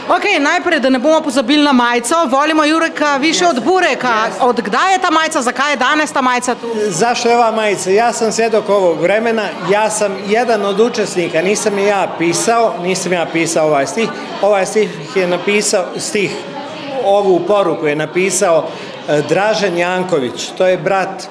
Ok, najprej, da ne bomo pozabili na majico, volimo Jureka više od Bureka. Od kdaj je ta majica, zakaj je danes ta majica tu? Zašto je ova majica? Ja sam svjedok ovog vremena, ja sam jedan od učesnika, nisam ja pisao ovaj stih je napisao, ovu poruku je napisao Dražen Janković, to je brat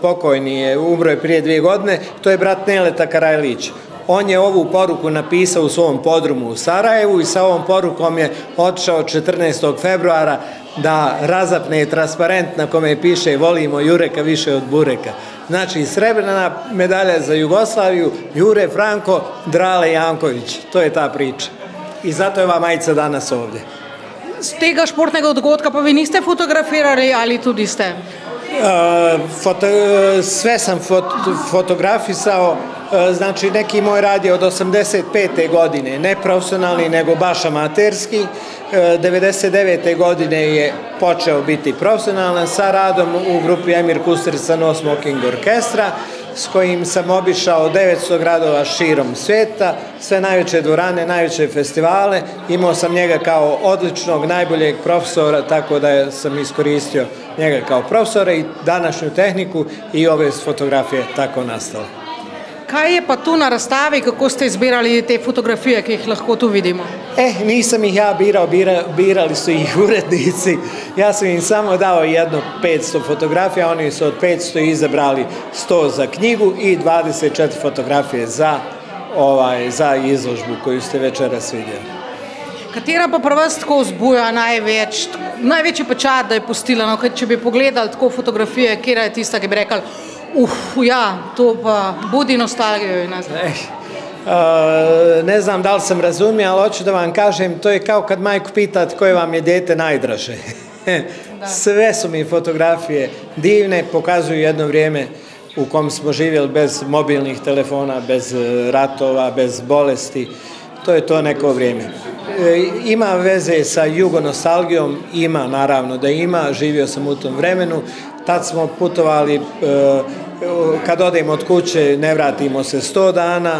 pokojni je, umro je prije 2 godine, to je brat Neleta Karajlić. On je ovu poruku napisao u svom podrumu u Sarajevu i sa ovom porukom je otišao 14. februara da razapne transparent na kome piše volimo Jureka više od Bureka. Znači, srebrna medalja za Jugoslaviju, Jure Franko, Drale Janković. To je ta priča. I zato je ova majica danas ovdje. Z tega športnega dogodka pa vi niste fotografirali ali tudi ste? Sve sam fotografisao, znači neki moj rad je od 85. godine, ne profesionalni nego baš amaterski. 99. godine je počeo biti profesionalan sa radom u grupi Emir Kusturica No Smoking Orkestra, s kojim sam obišao 900 gradova širom svijeta, sve najveće dvorane, najveće festivale. Imao sam njega kao odličnog, najboljeg profesora, tako da sam iskoristio njega kao profesora i današnju tehniku i ove fotografije tako nastale. Kaj je pa tu na razstavi, kako ste izbirali te fotografije, ki jih lahko tu vidimo? Nisam ih ja birao, birali su ih urednici. Ja sam im samo dao jedno 500 fotografija, oni su od 500 izabrali 100 za knjigu i 24 fotografije za izložbu koju ste večeras vidjeli. Katera pa pri vas tako vzbuja največji pečat, da je pustila? No, če bi pogledali tako fotografije, kera je tista, ki bi rekli, ja, to pa budi nostalgijo. Ne znam da li sam razumio, ali hoću da vam kažem, to je kao kad majku pitate koje vam je dijete najdraže. Sve su mi fotografije divne, pokazuju jedno vrijeme u kom smo živjeli bez mobilnih telefona, bez ratova, bez bolesti. To je to neko vrijeme. Ima veze sa jugonostalgijom, ima, naravno da ima, živio sam u tom vremenu. Tad smo putovali, kad odemo od kuće ne vratimo se 100 dana,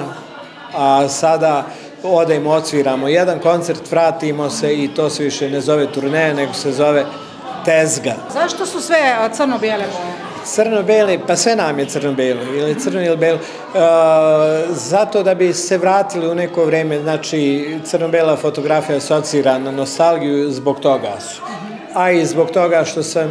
a sada odemo, odsviramo jedan koncert, vratimo se i to se više ne zove turneja, nego se zove tezga. Zašto su sve crno-bijele boje? Crno-bijele, pa sve nam je crno-bijelo, ili crno ili bijelo. Zato da bi se vratili u neko vrijeme, znači crno-bijela fotografija asocira na nostalgiju, zbog toga su. A i zbog toga što sam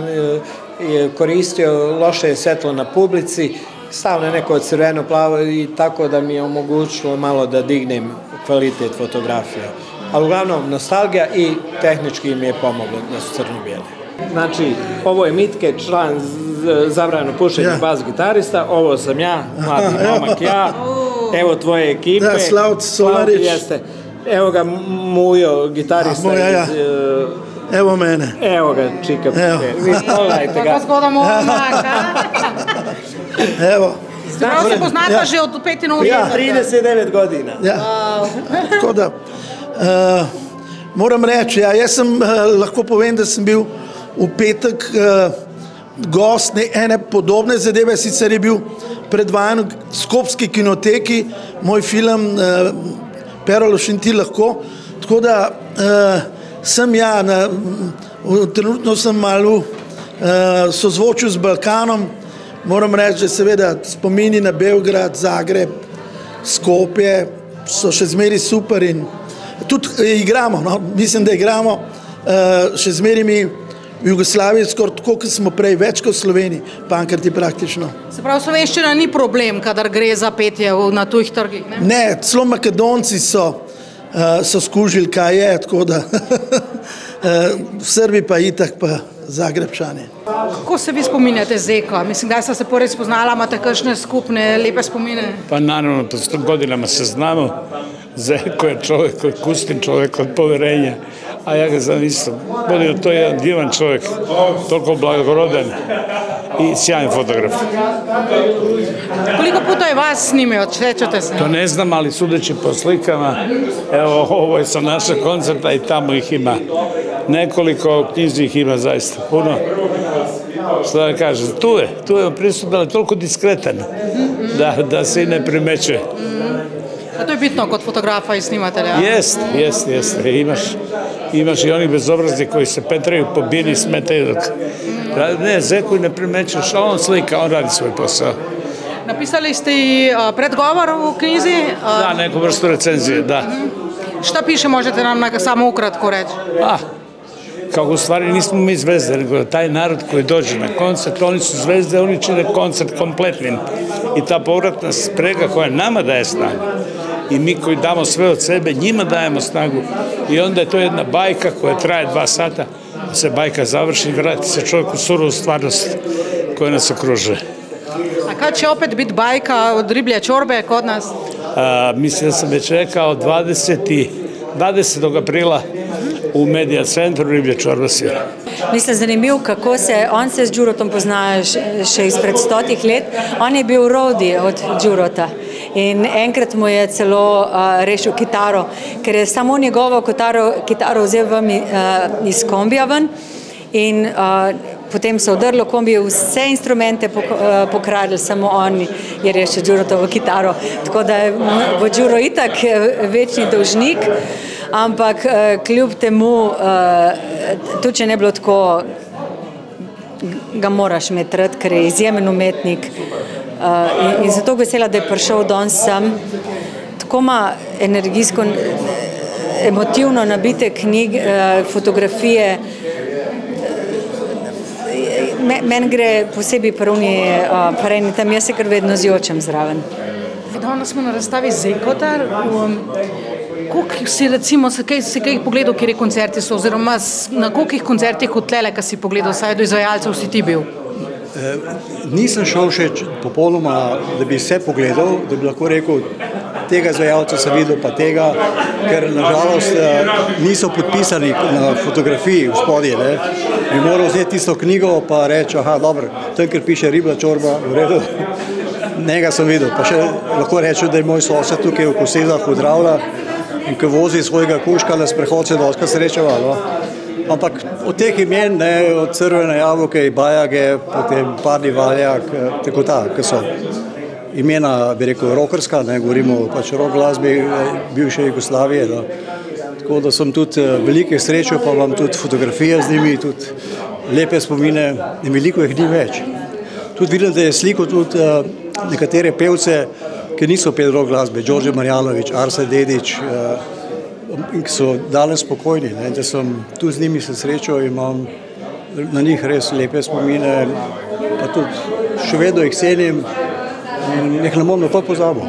koristio loše svjetlo na publici, stalno neko crveno plavo i tako da mi je omogućilo malo da dignem kvalitet fotografija. Ali uglavnom nostalgija i tehnički mi je pomoglo da su crno-bijele. Znači, ovo je Mitke, član zabranjeno pušenje bas gitarista, ovo sam ja, mladi momak ja, evo tvoje ekipe. Da, Slavot Solarić. Jeste. Evo ga Mujo, gitarista iz... Evo mene. Evo ga, čika. Vi pogledajte ga. Kako zgoda momaka. Evo. Prav se poznata že od 5 novih. Ja, 39 godina. Tako da, moram reči, jaz sem, lahko povem, da sem bil v petek gost ene podobne zadeve, sicer je bil predvajan v Skopski kinoteki, moj film Pero Lošin ti lahko, tako da sem trenutno sem malo sozvočil z Balkanom, moram reči, da seveda spomini na Beograd, Zagreb, Skopje so še zmeri super in tudi igramo, mislim, da igramo še zmeri mi v Jugoslaviji skoraj tako, kot smo prej, več kot v Sloveniji, pankrti praktično. Se pravi, slovenščina ni problem, kadar gre za petje na tujih trgih, ne? Ne, celo Makedonci so skužili, kaj je, tako da v Srbiji pa itak pa Zagrebčani. Kako se vi spominjate Zeka? Mislim, da ste se prvič spoznala, imate kakšne skupne lepe spomine? Pa naravno, po 100 godinama se znamo. Zeko je čovjek, Kustin čovjek od poverenja, a ja ga znam isto. To je jedan divan čovjek, toliko blagorodan i sjajan fotograf. Koliko puta je vas snimio, sjećate se? To ne znam, ali sudeći po slikama, evo, ovo je sa našeg koncerta i tamo ih ima nekoliko, knjizi ih ima zaista puno. Što da kažem, tu je pristup, ali toliko diskretan da se i ne primećuje. A to je bitno kod fotografa i snimatelja. Jeste. Imaš i onih bezobrazni koji se petraju po bini i smetaju dok... Ne, Zeku ne primećuješ, a on slika, on radi svoj posao. Napisali ste i predgovor u knjizi? Da, neku vrstu recenzije, da. Šta piše, možete nam samo ukratko reći? Kako u stvari nismo mi zvezde, nego taj narod koji dođe na koncert, oni su zvezde, oni čine koncert kompletnim. I ta povratna sprega koja nama daje snagu i mi koji damo sve od sebe, njima dajemo snagu i onda je to jedna bajka koja traje 2 sata, se bajka završi i vrati se čovjek u surovu stvarnost koja nas okružuje. A kad će opet biti bajka od riblje čorbe kod nas? Mislim da sam već rekao 20. aprila u Medija centru riblje čorba svira. Mislim, zanimivo, kako on se z Đurotom pozna še izpred 100 let. On je bil roadie od Đurota in enkrat mu je celo rešil kitaro, ker je samo njegovo kitaro vzel iz kombija ven in potem so odrlo kombije, vse instrumente pokradli, samo on je rešil Đurotovo kitaro. Tako da bo Đuro itak večni dolžnik, ampak kljub temu, tudi če ne bilo tako, ga moraš imeti rad, ker je izjemen umetnik. In zato vesela, da je prišel danes sem. Tako ima energijsko, emotivno nabite knjige, fotografije. Meni gre posebej prvni tam, jaz se kar vedno zjočem zraven. Danes smo na razstavi Zekotar. Koliko si recimo, si kaj pogledal, kjer koncerti so, oziroma na kolikih koncertih v tlele, ki si pogledal, saj do izvajalcev si ti bil? Nisem šel še popolnoma, da bi vse pogledal, da bi lahko rekel, tega izvajalca sem videl, pa tega, ker nažalost niso podpisani na fotografiji v spodje. Bi moral vzeti tisto knjigo pa reči, dobro, tam, ker piše riblja čorba, v redu, njega sem videl. Pa še lahko rečem, da je moj sosed tukaj v Koselah v Dravljah in ko vozi svojega kužka na sprehod, se dosti srečeval. Ampak od teh imen, od Crvene jabolke, Bajage, potem Parni Valjak, tako ki so imena, bi rekel, rockerska, govorimo pač rock glasbi bivše Jugoslavije. Tako da sem tudi veliko srečal, pa imam tudi fotografije z njimi, tudi lepe spomine in veliko jih ni več. Tudi vidim, da je sliko tudi nekatere pevce, ki niso peli rock glasbe, Đorđe Marjanović, Arse Dedić, ki so danes spokojni, da sem tudi z njimi se srečal in imam na njih res lepe spomine, pa tudi še vedno jih cenim in jih ne bom na to pozabil.